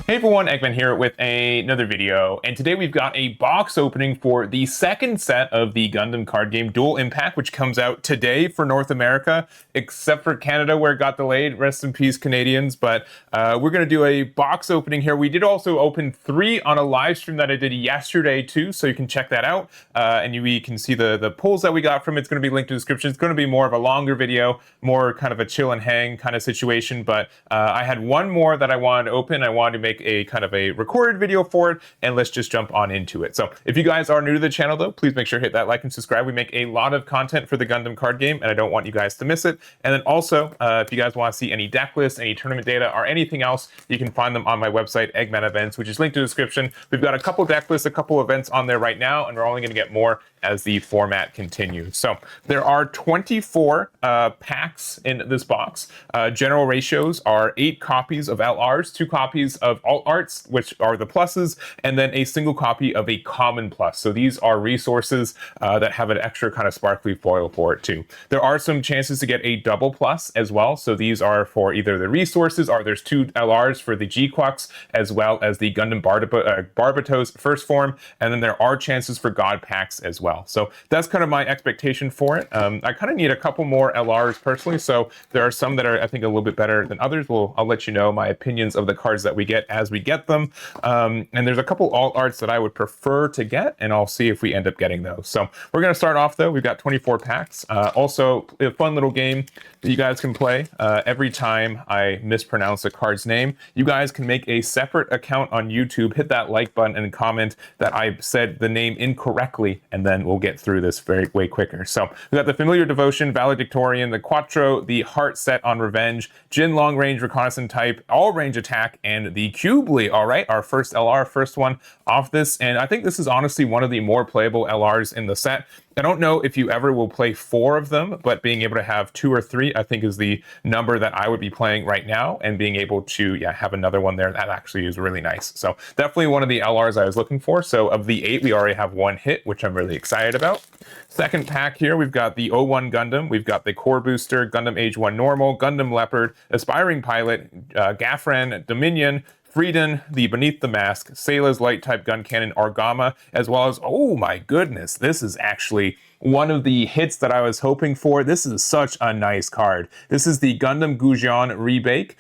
Hey everyone, Eggman here with another video, and today we've got a box opening for the second set of the Gundam card game Dual Impact, which comes out today for North America, except for Canada where it got delayed. Rest in peace, Canadians. But we're going to do a box opening here. We did also open 3 on a live stream that I did yesterday too, so you can check that out, and we can see the pulls that we got from it. It's going to be linked in the description. It's going to be more of a longer video, more kind of a chill and hang kind of situation, but I had one more that I wanted to open. I wanted to make a kind of a recorded video for it, and let's just jump on into it. So if you guys are new to the channel though, please make sure to hit that like and subscribe. We make a lot of content for the Gundam card game, and I don't want you guys to miss it. And then also, if you guys want to see any deck lists, any tournament data, or anything else, you can find them on my website, Eggman Events, which is linked in the description. We've got a couple deck lists, a couple events on there right now, and we're only going to get more as the format continues. So there are 24 packs in this box. General ratios are 8 copies of LRs, 2 copies of alt arts, which are the pluses, and then a single copy of a common plus. So these are resources that have an extra kind of sparkly foil for it too. There are some chances to get a double plus as well. So these are for either the resources, or there's 2 LRs for the G-Quux, as well as the Gundam Barbatos first form, and then there are chances for God packs as well. So that's kind of my expectation for it. I kind of need a couple more LRs personally, so there are some that are, I think, a little bit better than others. I'll let you know my opinions of the cards that we get as we get them. And there's a couple alt arts that I would prefer to get, and I'll see if we end up getting those. So we're going to start off though. We've got 24 packs. Also, a fun little game that you guys can play. Every time I mispronounce a card's name, you guys can make a separate account on YouTube, hit that like button, and comment that I said the name incorrectly, and then we'll get through this way quicker. So we've got the Familiar Devotion, Valedictorian, the Quattro, the Heart Set on Revenge, Jin Long Range Reconnaissance Type, All Range Attack, and the Cubely. All right, our first LR, first one off this, and I think this is honestly one of the more playable LRs in the set. I don't know if you ever will play 4 of them, but being able to have 2 or 3, I think, is the number that I would be playing right now, and being able to, have another one there, that actually is really nice. So definitely one of the LRs I was looking for. So of the 8, we already have 1 hit, which I'm really excited about. Second pack here, we've got the O1 Gundam, we've got the Core Booster, Gundam Age 1 Normal, Gundam Leopard, Aspiring Pilot, Gafran, Dominion, Frieden, the Beneath the Mask, Sayla's Light Type Gun Cannon, Argama, as well as, oh my goodness, this is actually one of the hits that I was hoping for. This is such a nice card. This is the Gundam Gujian Rebake.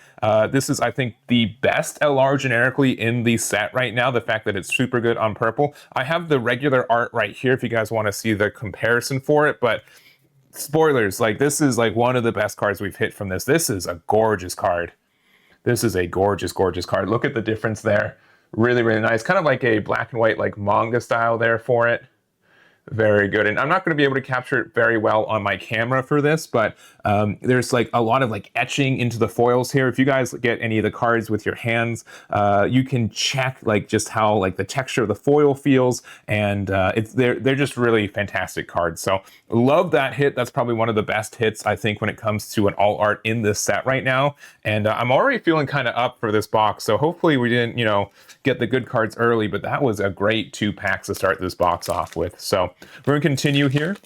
This is, I think, the best LR generically in the set right now. The fact that it's super good on purple. I have the regular art right here if you guys want to see the comparison for it, but spoilers, like, this is like one of the best cards we've hit from this. This is a gorgeous card. This is a gorgeous, gorgeous card. Look at the difference there. Really, really nice. Kind of like a black and white, like manga style there for it. Very good. And I'm not going to be able to capture it very well on my camera for this, but there's like a lot of like etching into the foils here. If you guys get any of the cards with your hands, you can check like just how like the texture of the foil feels, and they're just really fantastic cards. So love that hit. That's probably one of the best hits, I think, when it comes to an alt art in this set right now. And I'm already feeling kind of up for this box. So hopefully we didn't, get the good cards early, but that was a great 2 packs to start this box off with. So we're going to continue here.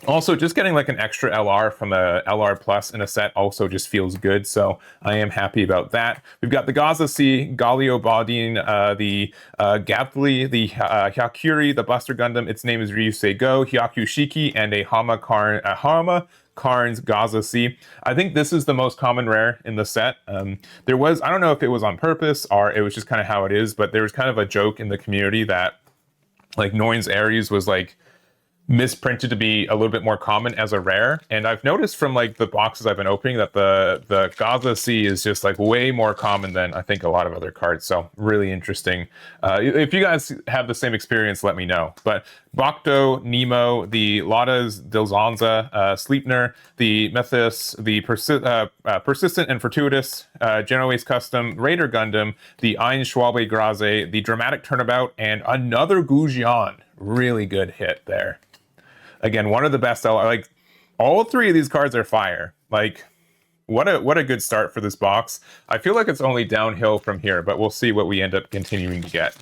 Also, just getting like an extra LR from a LR Plus in a set also just feels good, so I am happy about that. We've got the Gaza Sea, Galio Baudin, the Gathli, the Hyakuri, the Buster Gundam, its name is Ryusei Go, Hyaku Shiki, and a Hama Karn's Gaza Sea. I think this is the most common rare in the set. There was, I don't know if it was on purpose or it was just kind of how it is, but there was kind of a joke in the community that like Noin's Ares was like misprinted to be a little bit more common as a rare, and I've noticed from like the boxes I've been opening that the Gaza Sea is just like way more common than I think a lot of other cards. So really interesting. If you guys have the same experience, let me know. But Bokto, Nemo, the Ladas Dilzanza, Sleipner, the Methus, the Persistent and Fortuitous, General Ace Custom, Raider Gundam, the Ein Schwabe Graze, the Dramatic Turnabout, and another Gujian. Really good hit there. Again, one of the best LR. Like, all 3 of these cards are fire. Like, what a good start for this box. I feel like it's only downhill from here, but we'll see what we end up continuing to get.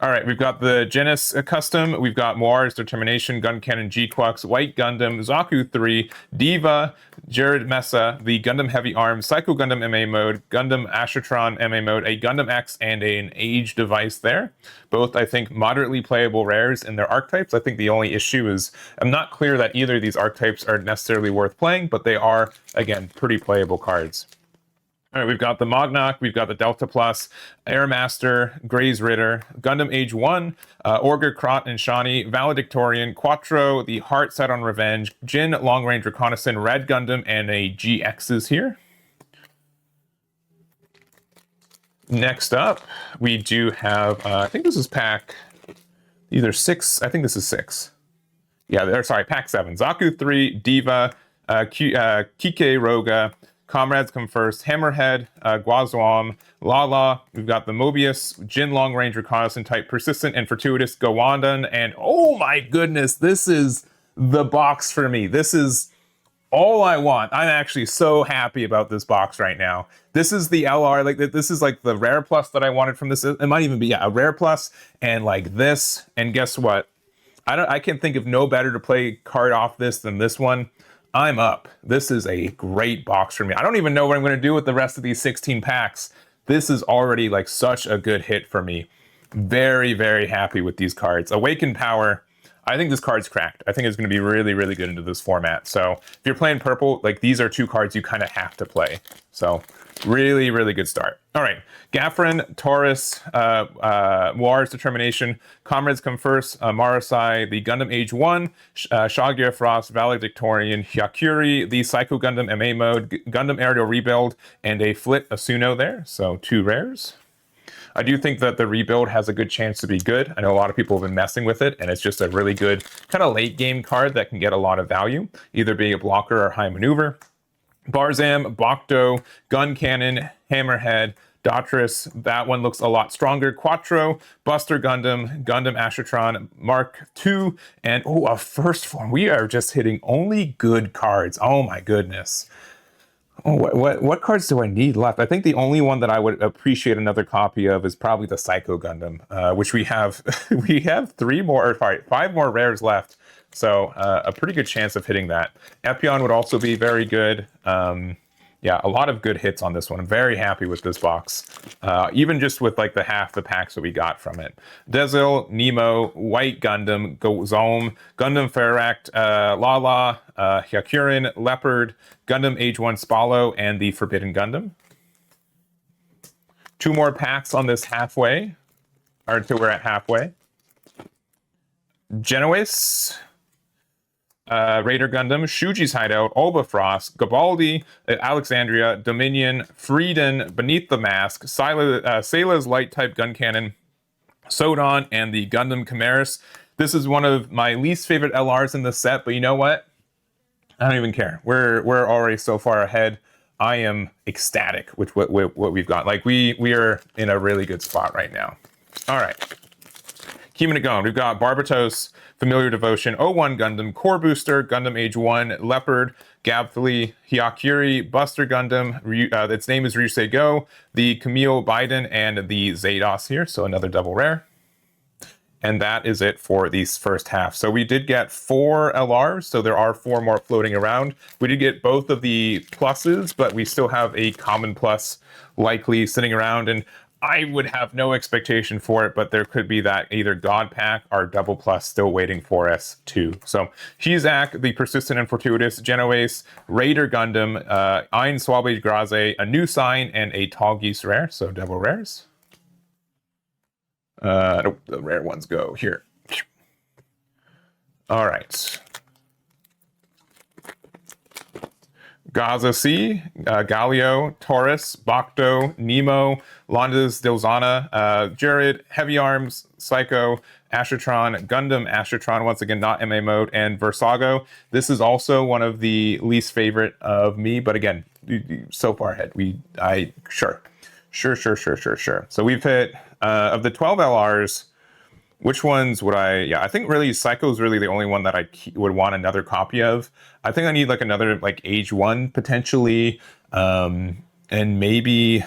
All right, we've got the Genis custom. We've got Moir's Determination, Gun Cannon, G-Quux, White Gundam, Zaku 3, Diva, Jared Mesa, the Gundam Heavy Arms, Psycho Gundam MA mode, Gundam Ashatron MA mode, a Gundam X, and an Age device there. Both, I think, moderately playable rares in their archetypes. I think the only issue is I'm not clear that either of these archetypes are necessarily worth playing, but they are, again, pretty playable cards. All right, we've got the Mognak, we've got the Delta Plus, Airmaster, Gray's Ritter, Gundam Age 1, Orga, Krot, and Shawnee, Valedictorian, Quattro, the Heart Set on Revenge, Jin, Long Range Reconnaissance, Red Gundam, and a GXs here. Next up, we do have, I think this is pack either 6, I think this is 6. Yeah, sorry, pack 7. Zaku 3, Diva, Kike Roga, Comrades Come First, Hammerhead, Guazwam, Lala. We've got the Mobius, Jin Long Range Reconnaissance Type, Persistent and Fortuitous, Gowandan, and oh my goodness, this is the box for me. This is all I want. I'm actually so happy about this box right now. This is the LR, like this is like the rare plus that I wanted from this. It might even be, yeah, a rare plus, and like this. And guess what? I can think of no better to play card off this than this one. I'm up. This is a great box for me. I don't even know what I'm going to do with the rest of these 16 packs. This is already like such a good hit for me. Very, very happy with these cards. Awakened Power. I think this card's cracked. I think it's going to be really, really good into this format. So if you're playing purple, like these are two cards you kind of have to play. So really, really good start. All right, Gaffrin, Taurus, Moir's Determination, Comrades Come First, Marasai, the Gundam Age 1, Shagia Frost, Valedictorian, Hyakuri, the Psycho Gundam MA mode, Gundam Aerial Rebuild, and a Flit Asuno there. So 2 rares. I do think that the rebuild has a good chance to be good. I know a lot of people have been messing with it, and it's just a really good kind of late game card that can get a lot of value, either being a blocker or high maneuver. Barzam, Bokto, Gun Cannon, Hammerhead, Dautris, that one looks a lot stronger. Quattro, Buster Gundam, Gundam Ashatron, Mark II, and oh, a first form. We are just hitting only good cards. Oh my goodness. Oh, what cards do I need left? I think the only one that I would appreciate another copy of is probably the Psycho Gundam, which we have we have 5 more rares left. So a pretty good chance of hitting that. Epion would also be very good. Yeah, a lot of good hits on this one. I'm very happy with this box, even just with like half the packs that we got from it. Dezil, Nemo, White Gundam, Gozome, Gundam Ferract, Lala, Hyakurin, Leopard, Gundam Age 1 Spallo, and the Forbidden Gundam. 2 more packs on this halfway, or until we're at halfway. Genoese, Raider Gundam, Shuji's Hideout, Alba Frost, Gabaldi, Alexandria, Dominion, Frieden, Beneath the Mask, Sayla's Light Type Gun Cannon, Sodon, and the Gundam Chimeras. This is one of my least favorite LRs in the set, but you know what? I don't even care. We're already so far ahead. I am ecstatic with what we've got. Like we are in a really good spot right now. All right. Keeping it going, we've got Barbatos, Familiar Devotion, 01 Gundam, Core Booster, Gundam Age 1, Leopard, Gabthly, Hyakuri, Buster Gundam, its name is Ryusei Go, the Camille Biden, and the Zados here, so another double rare. And that is it for these first half. So we did get 4 LRs, so there are 4 more floating around. We did get both of the pluses, but we still have a common plus likely sitting around, and I would have no expectation for it, but there could be that either God Pack or Double Plus still waiting for us too. So Hizak, the Persistent and Fortuitous, Genoese, Raider Gundam, Ein Swabage Graze, a New Sign, and a Tall Geese Rare, so double rares. Nope, the rare ones go here. All right. Gaza C, Galio, Taurus, Bokto, Nemo, Londas Dilzana, Jared, Heavy Arms, Psycho, Ashatron, Gundam Ashatron, once again, not MA mode, and Versago. This is also one of the least favorite of me, but again, so far ahead. Sure. So we've hit, of the 12 LRs, which ones would I think really Psycho is really the only one that I would want another copy of. I think I need like another like Age 1 potentially, and maybe,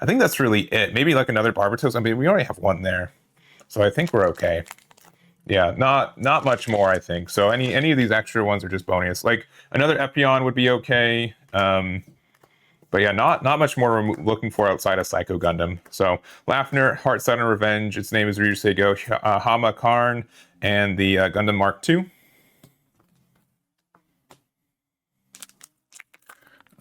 I think that's really it. Maybe like another Barbatos. I mean, we already have one there. So I think we're okay. Yeah, not much more, I think. So any of these extra ones are just bonus. Like another Epion would be okay. But yeah, not much more we're looking for outside of Psycho Gundam. So Lafner, Heart Sudden Revenge. Its name is Ryuseigo Hama Karn, and the Gundam Mark II.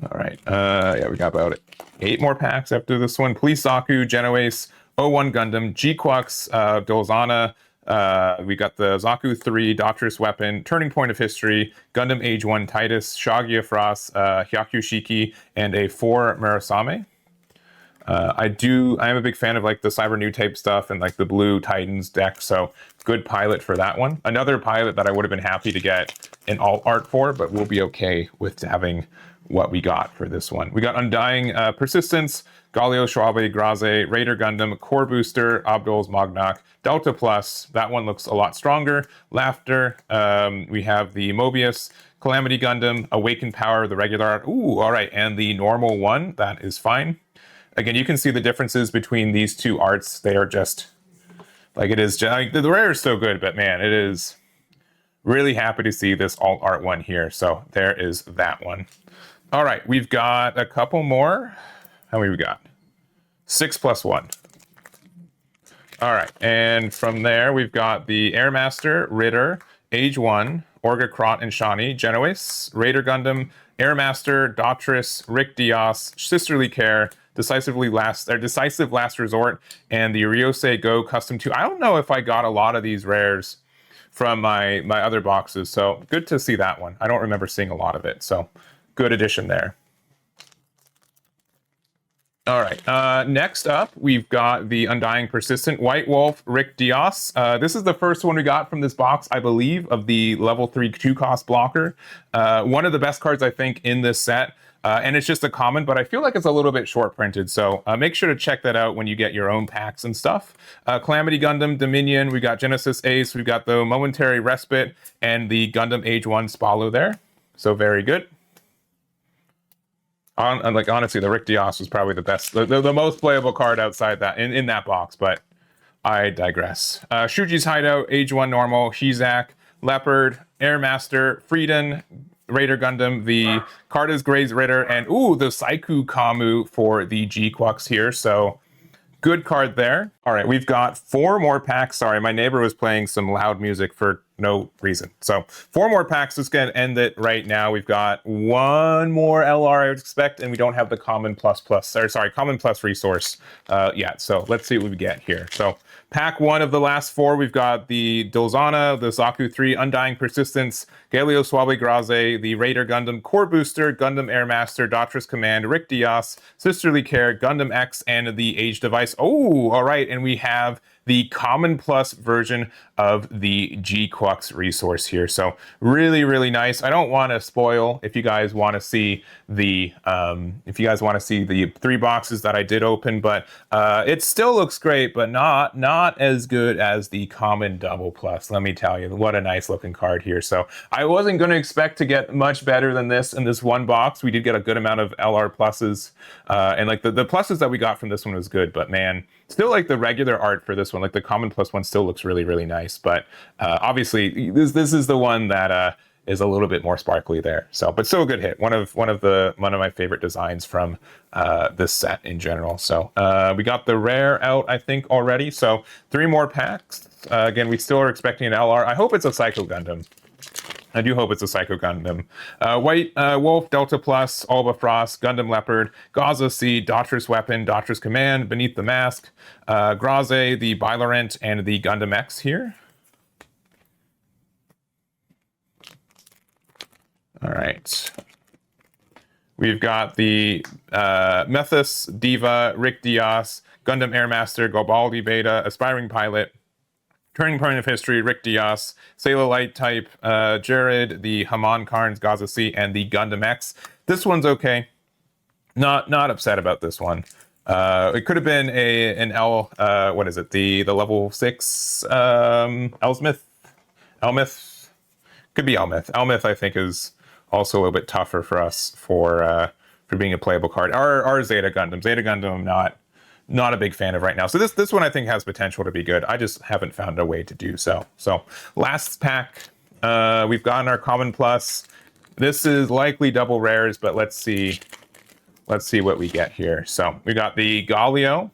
All right. Yeah, we got about 8 more packs after this one. Police Saku, Genoace, O1 Gundam, G-Quux, Dolzana. We got the Zaku 3, Doctor's Weapon, Turning Point of History, Gundam Age 1 Titus, Shagia Frost, Hyaku Shiki, and a 4 Murasame. I am a big fan of like the Cyber New Tape stuff and like the Blue Titans deck, so good pilot for that one. Another pilot that I would have been happy to get an alt art for, but we'll be okay with having what we got for this one. We got Undying Persistence, Galio Schwabe Graze, Raider Gundam, Core Booster, Abdul's Mognak, Delta Plus. That one looks a lot stronger. Laughter. We have the Mobius, Calamity Gundam, Awakened Power, the regular art. Ooh, all right, and the normal one. That is fine. Again, you can see the differences between these two arts. They are just like it is. Like, the rare is so good, but man, it is really happy to see this alt art one here. So there is that one. All right, we've got a couple more. How many we got? 6 plus 1. All right, and from there we've got the Airmaster, Ritter, Age 1, Orga Krot and Shani, Genoace, Raider Gundam, Airmaster, Daughtris, Rick Diaz, Sisterly Care, Decisive Last Resort, and the Ryosei Go Custom 2. I don't know if I got a lot of these rares from my other boxes, so good to see that one. I don't remember seeing a lot of it, so good addition there. All right, next up, we've got the Undying Persistent, White Wolf, Rick Diaz. This is the first one we got from this box, I believe, of the level 3 2-cost blocker. One of the best cards, I think, in this set. And it's just a common, but I feel like it's a little bit short printed. So make sure to check that out when you get your own packs and stuff. Calamity Gundam, Dominion, we got Genesis Ace, we've got the Momentary Respite, and the Gundam Age 1 Spalo there. So very good. Like honestly, the Rick Diaz was probably the best, the most playable card outside that in that box, but I digress. Shuji's Hideout, Age 1 Normal, Shizak, Leopard, Airmaster, Frieden, Raider Gundam, the Carta's Gray's Ritter, and ooh, the Saiku Kamu for the G-Quux here. So good card there. All right, we've got 4 more packs. Sorry, my neighbor was playing some loud music for no reason. So 4 more packs. Let's get end it right now. We've got 1 more LR I would expect, and we don't have the common common plus resource yet. So let's see what we get here. So pack 1 of the last 4, we've got the Dolzana, the Zaku 3, Undying Persistence, Galio Suave Graze, the Raider Gundam, Core Booster, Gundam Airmaster, Daughtris Command, Rick Diaz, Sisterly Care, Gundam X, and the Age Device. Oh, all right, and we have the Common Plus version of the G-Quux resource here. So really, really nice. I don't want to spoil if you guys want to see the 3 boxes that I did open, but it still looks great, but not as good as the Common Double Plus. Let me tell you, what a nice looking card here. So I wasn't going to expect to get much better than this in this one box. We did get a good amount of LR pluses, and like the pluses that we got from this one was good, but man, still like the regular art for this one, like the Common Plus one still looks really, really nice. But obviously this is the one that is a little bit more sparkly there. So, but still a good hit. One of my favorite designs from this set in general. So we got the rare out, I think, already. So 3 more packs. Again, we still are expecting an LR. I hope it's a Psycho Gundam. I do hope it's a Psycho Gundam. White Wolf, Delta Plus, Alba Frost, Gundam Leopard, Gaza Sea, Daughtris Weapon, Daughtris Command, Beneath the Mask, Graze, the Bylorent, and the Gundam X here. All right. We've got the Methus, Diva, Rick Diaz, Gundam Airmaster, Gobaldi Beta, Aspiring Pilot, Turning Point of History, Rick Diaz, Sailor Light Type, Jared, the Haman Karns, Gaza Sea, and the Gundam X. This one's okay. Not upset about this one. It could have been an L. What is it? The level 6 Elmith. Could be Elmith. Elmith, I think, is also a little bit tougher for us for being a playable card. Our Zeta Gundam. Zeta Gundam, not a big fan of right now. So this one I think has potential to be good. I just haven't found a way to do so. So last pack, we've gotten our common plus. This is likely double rares, but let's see what we get here. So we got the Galio,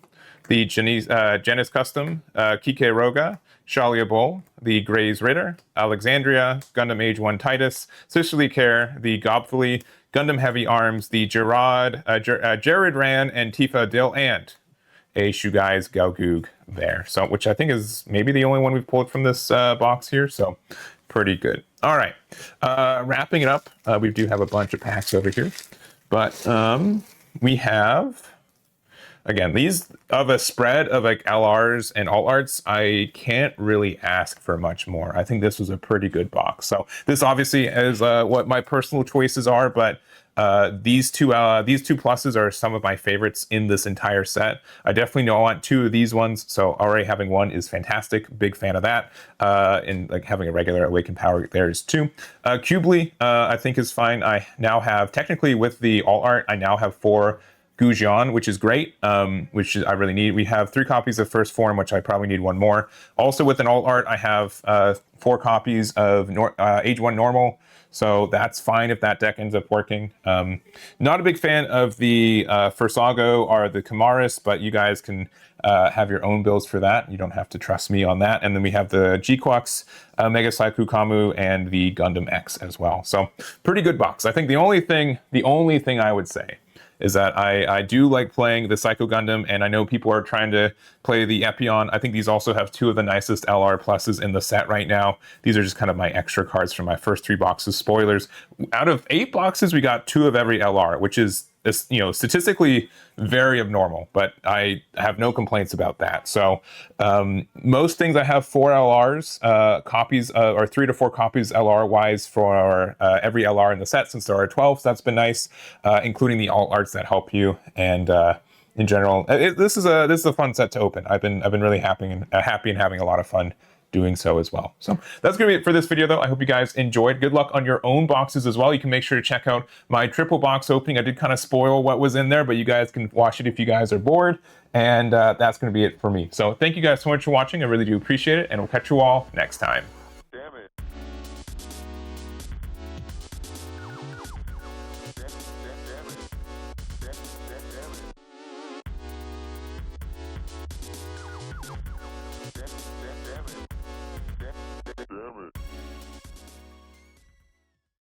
the Genis Custom, Kike Roga, Shalia Bull, the Grey's Ritter, Alexandria, Gundam Age 1 Titus, Sicily Care, the Gobfully, Gundam Heavy Arms, the Jared Ran, and Tifa Dill, and a Shugai's Galgoog there. So, which I think is maybe the only one we've pulled from this box here. So, pretty good. All right, wrapping it up. We do have a bunch of packs over here, but we have. Again, these of a spread of like LRs and alt arts, I can't really ask for much more. I think this was a pretty good box. So this obviously is what my personal choices are, but these two pluses are some of my favorites in this entire set. I definitely know I want two of these ones, so already having one is fantastic. Big fan of that. And like having a regular Awakened Power there is two. Cubely, I think is fine. I now have, technically with the alt art, I now have 4 Gujian, which is great, which I really need. We have 3 copies of First Form, which I probably need 1 more. Also with an alt art, I have 4 copies of Age 1 Normal, so that's fine if that deck ends up working. Not a big fan of the Fursago or the Kamaris, but you guys can have your own builds for that. You don't have to trust me on that. And then we have the G-Quux, Mega Saiku Kamu, and the Gundam X as well. So pretty good box. I think the only thing I would say is that I do like playing the Psycho Gundam, and I know people are trying to play the Epion. I think these also have 2 of the nicest LR pluses in the set right now. These are just kind of my extra cards from my first 3 boxes. Spoilers, out of 8 boxes, we got 2 of every LR, which is, you know, statistically very abnormal, but I have no complaints about that. So most things I have 4 LRs, copies, or 3 to 4 copies LR wise for every LR in the set, since there are 12. So that's been nice, including the alt arts that help you. And in general, this is a fun set to open. I've been really happy and having a lot of fun doing so as well. So that's gonna be it for this video though. I hope you guys enjoyed. Good luck on your own boxes as well. You can make sure to check out my triple box opening. I did kind of spoil what was in there, but you guys can watch it if you guys are bored. And that's gonna be it for me. So thank you guys so much for watching. I really do appreciate it, and we'll catch you all next time.